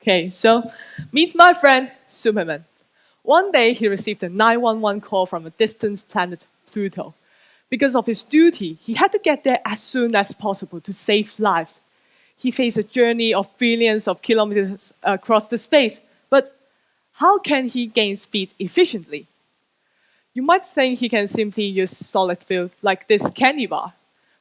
Okay, so meet my friend Superman. One day he received a 911 call from a distant planet, Pluto. Because of his duty, he had to get there as soon as possible to save lives. He faced a journey of billions of kilometers across the space, but how can he gain speed efficiently? You might think he can simply use solid fuel like this candy bar.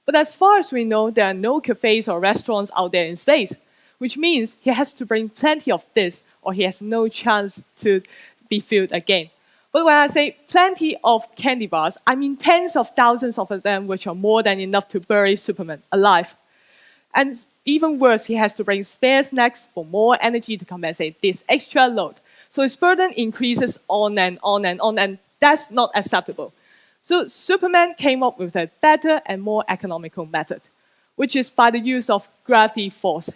But as far as we know, there are no cafes or restaurants out there in space, which means he has to bring plenty of this or he has no chance to be filled again. But when I say plenty of candy bars, I mean tens of thousands of them, which are more than enough to bury Superman alive. And even worse, he has to bring spare snacks for more energy to compensate this extra load. So his burden increases on and on and on, and that's not acceptable. So Superman came up with a better and more economical method, which is by the use of gravity force.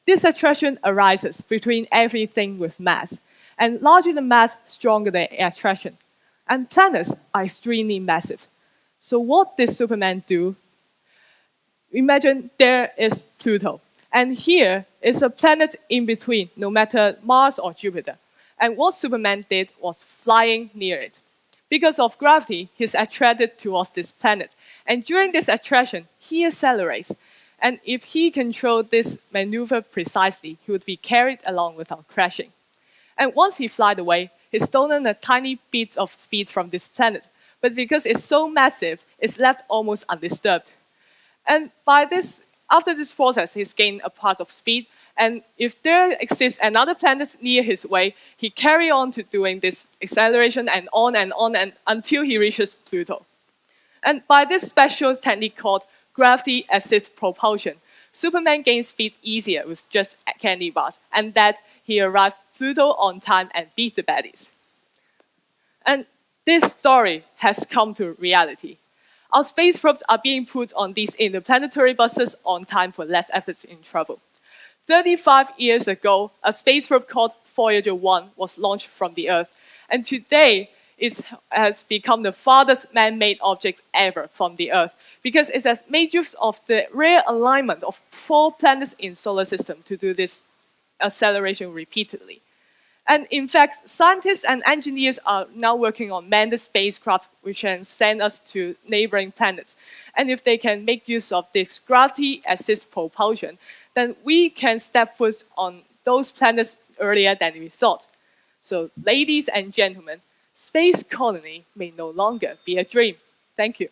This attraction arises between everything with mass, and larger the mass, stronger the attraction. And planets are extremely massive. So what did Superman do? Imagine there is Pluto, and here is a planet in between, no matter Mars or Jupiter. And what Superman did was flying near it. Because of gravity, he's attracted towards this planet. And during this attraction, he accelerates. And if he controlled this maneuver precisely, he would be carried along without crashing. And once he flies away, he's stolen a tiny bit of speed from this planet. But because it's so massive, it's left almost undisturbed. And after this process, he's gained a part of speed. And if there exists another planet near his way, he carry on to doing this acceleration and on and until he reaches Pluto. And by this special technique called gravity-assisted propulsion, Superman gains speed easier with just candy bars, and that he arrives Pluto on time and beat the baddies. And this story has come to reality. Our space probes are being put on these interplanetary buses on time for less efforts in travel. 35 years ago, a space probe called Voyager 1 was launched from the Earth, and today it has become the farthest man-made object ever from the Earth, because it has made use of the rare alignment of 4 planets in solar system to do this acceleration repeatedly. And in fact, scientists and engineers are now working on manned spacecraft which can send us to neighboring planets. And if they can make use of this gravity-assisted propulsion, then we can step foot on those planets earlier than we thought. So ladies and gentlemen, space colony may no longer be a dream. Thank you.